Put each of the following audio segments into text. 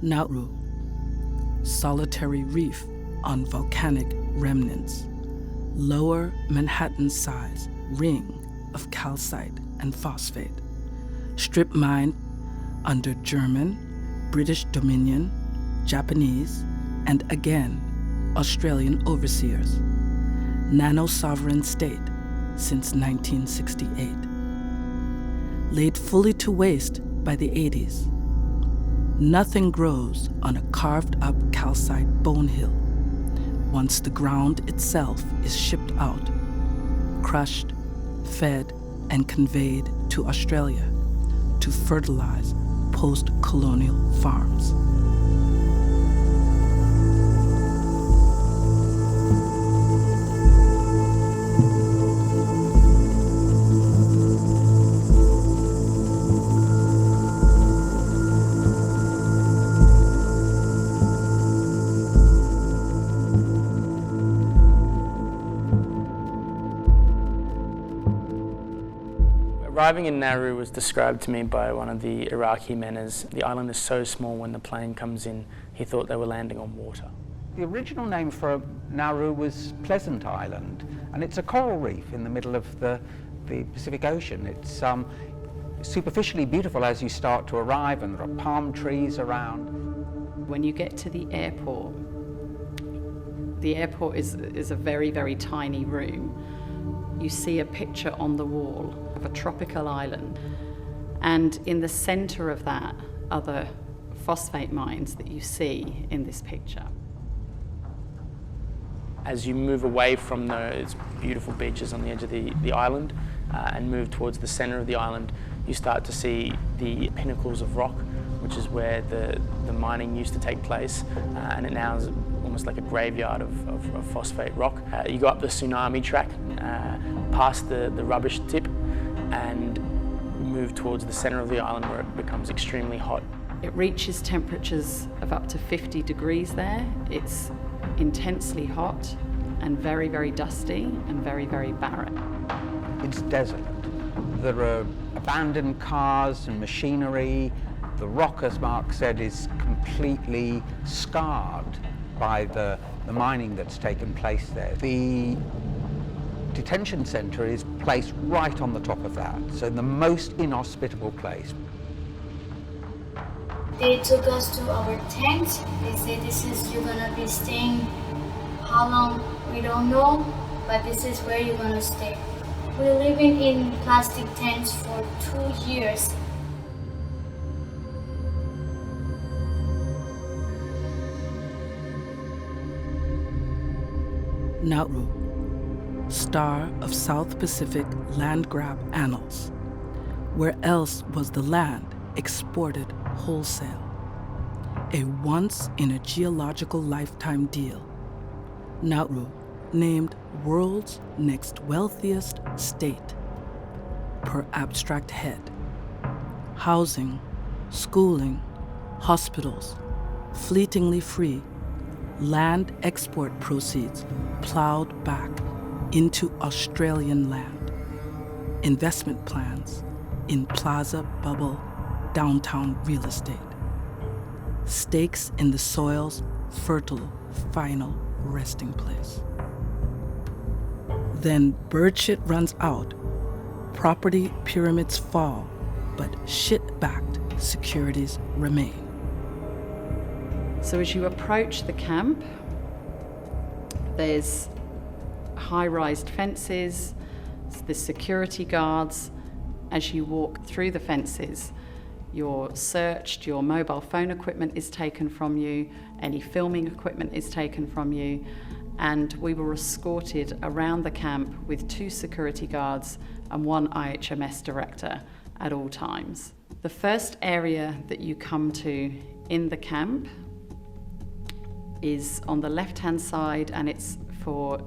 Nauru, solitary reef on volcanic remnants, lower Manhattan-size ring of calcite and phosphate, strip mined under German, British Dominion, Japanese, and again, Australian overseers, nano-sovereign state since 1968. Laid fully to waste by the 80s, nothing grows on a carved-up calcite bone hill once the ground itself is shipped out, crushed, fed, and conveyed to Australia to fertilise post-colonial farms. Arriving in Nauru was described to me by one of the Iraqi men as the island is so small when the plane comes in, he thought they were landing on water. The original name for Nauru was Pleasant Island, and it's a coral reef in the middle of the Pacific Ocean. It's superficially beautiful as you start to arrive, and there are palm trees around. When you get to the airport is a very, very tiny room. You see a picture on the wall of a tropical island, and in the center of that are the phosphate mines that you see in this picture. As you move away from those beautiful beaches on the edge of the island and move towards the center of the island, you start to see the pinnacles of rock, which is where the mining used to take place, and it now is almost like a graveyard of phosphate rock. You go up the tsunami track, past the rubbish tip, and move towards the center of the island where it becomes extremely hot. It reaches temperatures of up to 50 degrees there. It's intensely hot and very, very dusty and very, very barren. It's desolate. There are abandoned cars and machinery. The rock, as Mark said, is completely scarred by the mining that's taken place there. The detention centre is placed right on the top of that, so in the most inhospitable place. They took us to our tent. They said, you're gonna be staying how long, we don't know, but this is where you're gonna stay. We're living in plastic tents for 2 years. Nauru, star of South Pacific land grab annals. Where else was the land exported wholesale? A once-in-a-geological lifetime deal. Nauru, named world's next wealthiest state, per abstract head. Housing, schooling, hospitals, fleetingly free, land export proceeds plowed back into Australian land. Investment plans in plaza bubble downtown real estate. Stakes in the soil's fertile final resting place. Then bird shit runs out, property pyramids fall, but shit-backed securities remain. So as you approach the camp, there's high-rised fences, there's security guards. As you walk through the fences, you're searched, your mobile phone equipment is taken from you, any filming equipment is taken from you, and we were escorted around the camp with 2 security guards and 1 IHMS director at all times. The first area that you come to in the camp is on the left-hand side, and it's for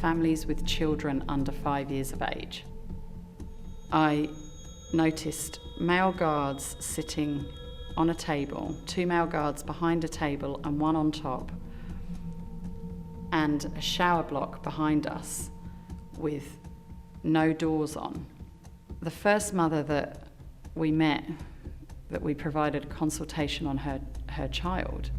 families with children under 5 years of age. I noticed male guards sitting on a table, 2 male guards behind a table and 1 on top, and a shower block behind us with no doors on. The first mother that we met that we provided a consultation on her child,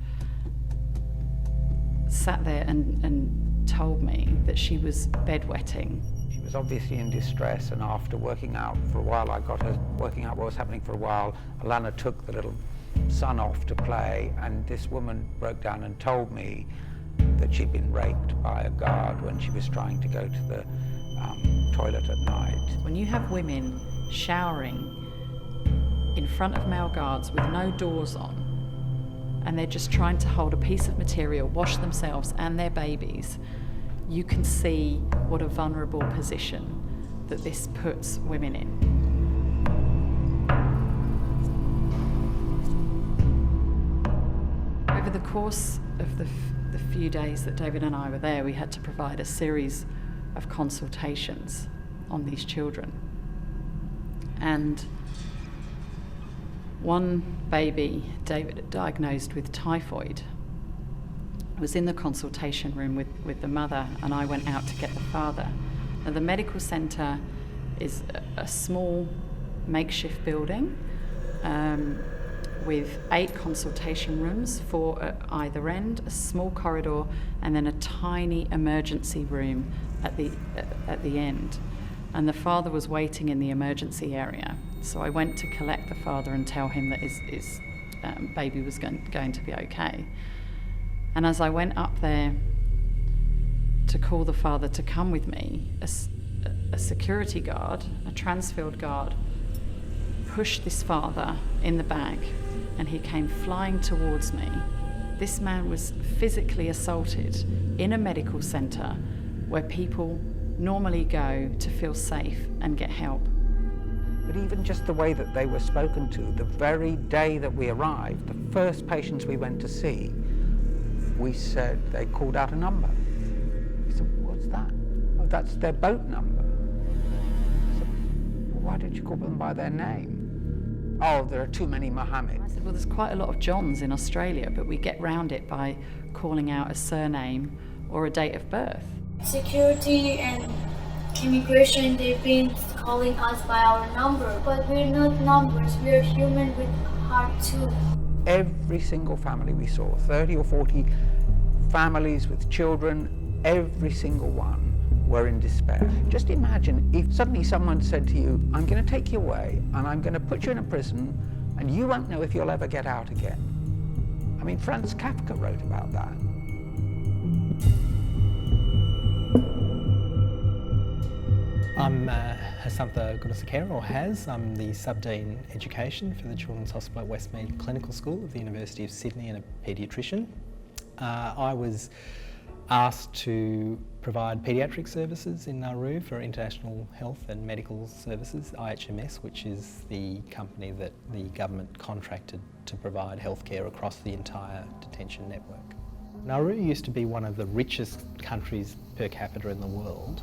sat there and told me that she was bedwetting. She was obviously in distress, and after working out for a while, I got her working out what was happening for a while. Alana took the little son off to play, and this woman broke down and told me that she'd been raped by a guard when she was trying to go to the toilet at night. When you have women showering in front of male guards with no doors on, and they're just trying to hold a piece of material, wash themselves and their babies, you can see what a vulnerable position that this puts women in. Over the course of the few days that David and I were there, we had to provide a series of consultations on these children. And one baby, David, diagnosed with typhoid, was in the consultation room with the mother, and I went out to get the father. Now, the medical centre is a small makeshift building with 8 consultation rooms, 4 at either end, a small corridor, and then a tiny emergency room at the end. And the father was waiting in the emergency area. So I went to collect the father and tell him that his baby was going to be okay. And as I went up there to call the father to come with me, a security guard, a Transfield guard, pushed this father in the back, and he came flying towards me. This man was physically assaulted in a medical centre where people normally go to feel safe and get help. But even just the way that they were spoken to, the very day that we arrived, the first patients we went to see, we said, they called out a number. We said, what's that? Oh, that's their boat number. I said, well, why did you call them by their name? Oh, there are too many Mohammeds. I said, well, there's quite a lot of Johns in Australia, but we get round it by calling out a surname or a date of birth. Security and immigration, they've been calling us by our number, but we're not numbers, we're human with heart too. Every single family we saw, 30 or 40 families with children, every single one were in despair. Just imagine if suddenly someone said to you, I'm going to take you away and I'm going to put you in a prison and you won't know if you'll ever get out again. I mean, Franz Kafka wrote about that. I'm Hasantha Gunasakera, or Has. I'm the Sub-Dean Education for the Children's Hospital at Westmead Clinical School of the University of Sydney, and a paediatrician. I was asked to provide paediatric services in Nauru for International Health and Medical Services, IHMS, which is the company that the government contracted to provide healthcare across the entire detention network. Nauru used to be one of the richest countries per capita in the world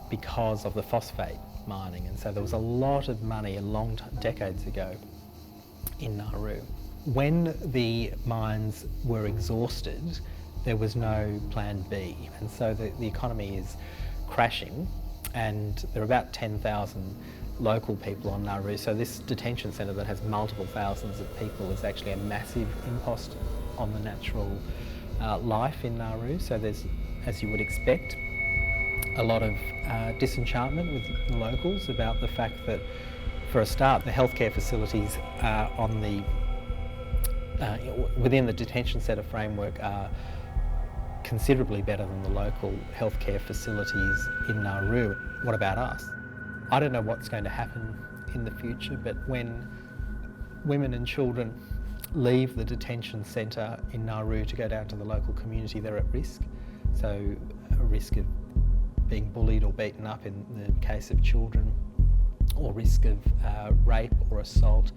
because of the phosphate mining, and so there was a lot of money decades ago in Nauru. When the mines were exhausted, there was no plan B, and so the economy is crashing, and there are about 10,000 local people on Nauru, so this detention centre that has multiple thousands of people is actually a massive impost on the natural life in Nauru. So there's, as you would expect, a lot of disenchantment with the locals about the fact that, for a start, the healthcare facilities within the detention centre framework are considerably better than the local healthcare facilities in Nauru. What about us? I don't know what's going to happen in the future, but when women and children leave the detention centre in Nauru to go down to the local community, they're at risk. So a risk of being bullied or beaten up in the case of children, or risk of rape or assault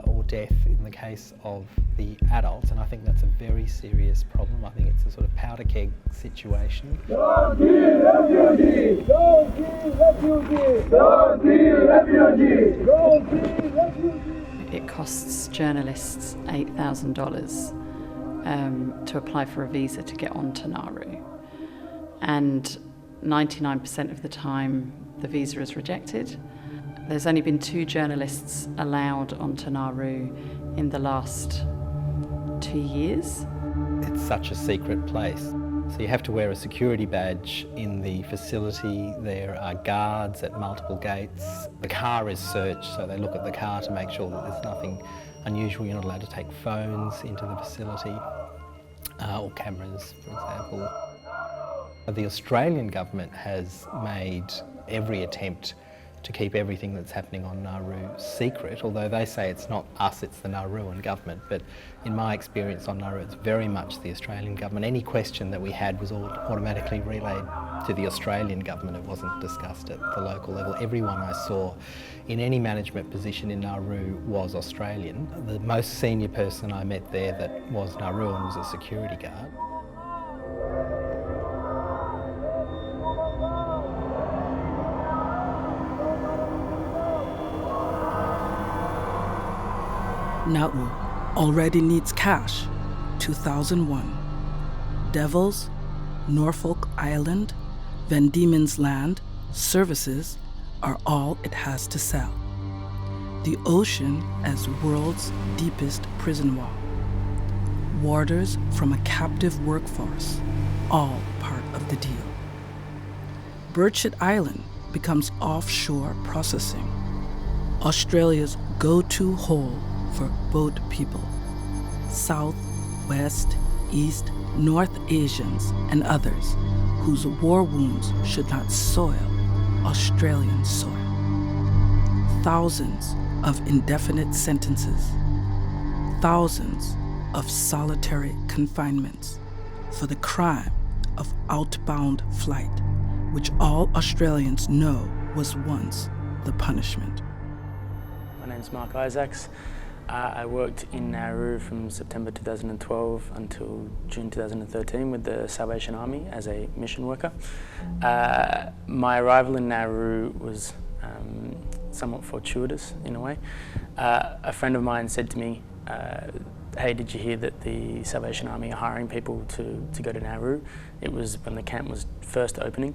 or death in the case of the adults, and I think that's a very serious problem. I think it's a sort of powder keg situation. Don't kill refugees! Don't kill refugees! Don't kill refugees! Don't kill refugees! It costs journalists $8,000 to apply for a visa to get onto Nauru, and 99% of the time the visa is rejected. There's only been 2 journalists allowed onto Nauru in the last 2 years. It's such a secret place. So you have to wear a security badge in the facility. There are guards at multiple gates. The car is searched, so they look at the car to make sure that there's nothing unusual. You're not allowed to take phones into the facility, or cameras, for example. The Australian government has made every attempt to keep everything that's happening on Nauru secret, although they say it's not us, it's the Nauruan government. But in my experience on Nauru, it's very much the Australian government. Any question that we had was automatically relayed to the Australian government. It wasn't discussed at the local level. Everyone I saw in any management position in Nauru was Australian. The most senior person I met there that was Nauruan was a security guard. Nauru already needs cash. 2001. Devils, Norfolk Island, Van Diemen's Land, services are all it has to sell. The ocean as world's deepest prison wall. Warders from a captive workforce, all part of the deal. Birchett Island becomes offshore processing, Australia's go-to hole for boat people. South, West, East, North Asians and others whose war wounds should not soil Australian soil. Thousands of indefinite sentences. Thousands of solitary confinements for the crime of outbound flight, which all Australians know was once the punishment. My name's Mark Isaacs. I worked in Nauru from September 2012 until June 2013 with the Salvation Army as a mission worker. My arrival in Nauru was somewhat fortuitous in a way. A friend of mine said to me, hey, did you hear that the Salvation Army are hiring people to go to Nauru? It was when the camp was first opening.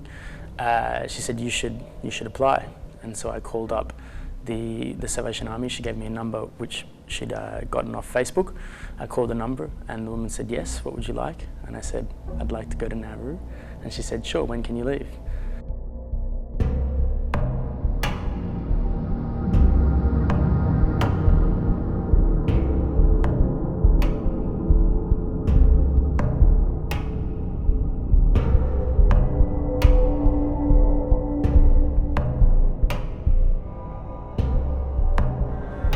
She said, you should apply. And so I called up the Salvation Army. She gave me a number which she'd gotten off Facebook. I called the number and the woman said, yes, what would you like? And I said, I'd like to go to Nauru. And she said, sure, when can you leave?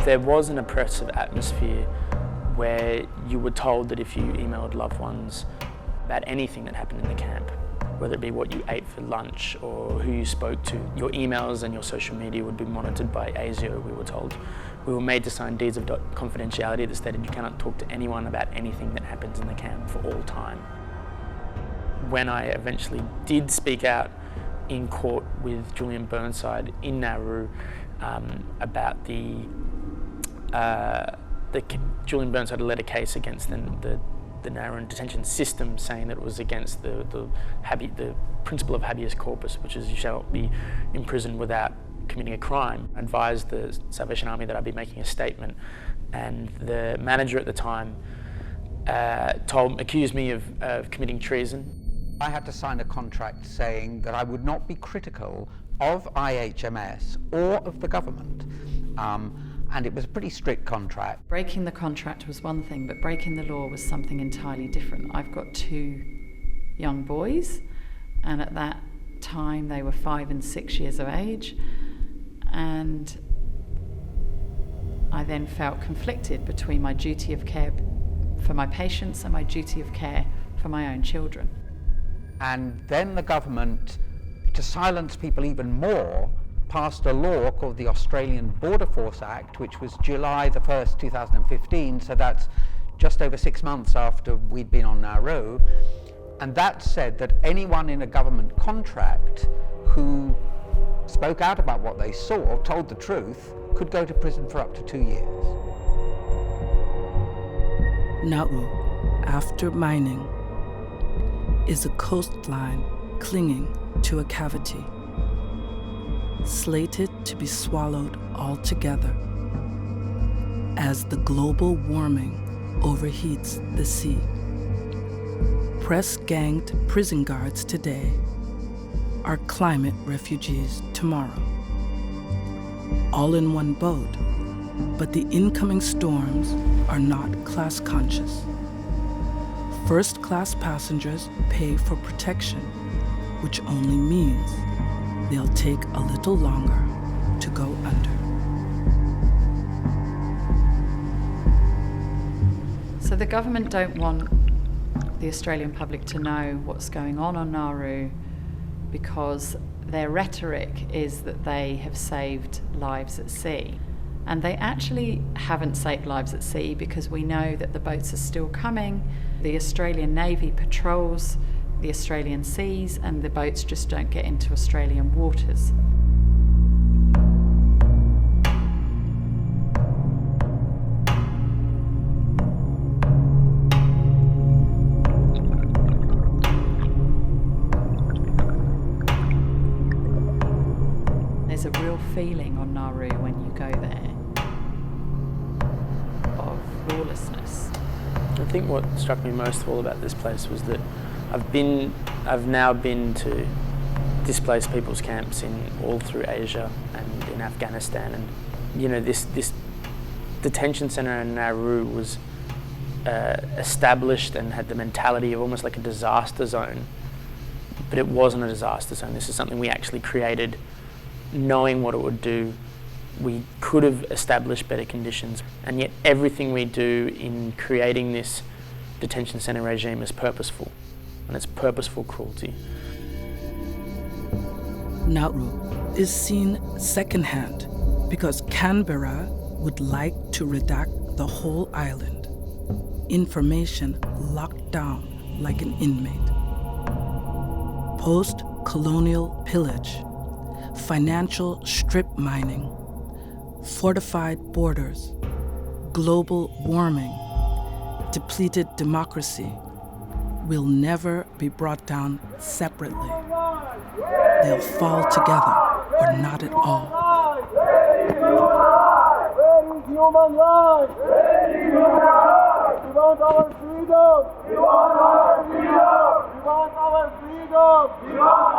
There was an oppressive atmosphere where you were told that if you emailed loved ones about anything that happened in the camp, whether it be what you ate for lunch or who you spoke to, your emails and your social media would be monitored by ASIO, we were told. We were made to sign deeds of confidentiality that stated you cannot talk to anyone about anything that happens in the camp for all time. When I eventually did speak out in court with Julian Burnside in Nauru about Julian Burnside led a case against the Nauruan detention system, saying that it was against the principle of habeas corpus, which is you shall not be imprisoned without committing a crime. I advised the Salvation Army that I'd be making a statement, and the manager at the time accused me of committing treason. I had to sign a contract saying that I would not be critical of IHMS or of the government. And it was a pretty strict contract. Breaking the contract was one thing, but breaking the law was something entirely different. I've got 2 young boys, and at that time they were 5 and 6 years of age, and I then felt conflicted between my duty of care for my patients and my duty of care for my own children. And then the government, to silence people even more, passed a law called the Australian Border Force Act, which was July the 1st, 2015, so that's just over 6 months after we'd been on Nauru. And that said that anyone in a government contract who spoke out about what they saw, told the truth, could go to prison for up to 2 years. Nauru, after mining, is a coastline clinging to a cavity. slated to be swallowed altogether as the global warming overheats the sea. Press-ganged prison guards today are climate refugees tomorrow. All in one boat, but the incoming storms are not class-conscious. First-class passengers pay for protection, which only means they'll take a little longer to go under. So the government don't want the Australian public to know what's going on Nauru because their rhetoric is that they have saved lives at sea. And they actually haven't saved lives at sea because we know that the boats are still coming. The Australian Navy patrols the Australian seas and the boats just don't get into Australian waters. There's a real feeling on Nauru when you go there of lawlessness. I think what struck me most of all about this place was that I've now been to displaced people's camps all through Asia and in Afghanistan, and you know this detention centre in Nauru was established and had the mentality of almost like a disaster zone, but it wasn't a disaster zone. This is something we actually created, knowing what it would do. We could have established better conditions, and yet everything we do in creating this detention centre regime is purposeful, and it's purposeful cruelty. Nauru is seen secondhand because Canberra would like to redact the whole island. Information locked down like an inmate. Post-colonial pillage, financial strip mining, fortified borders, global warming, depleted democracy will never be brought down separately. They'll fall together or not at all. Where is human life? We want our freedom! We want our freedom! We want our freedom! We want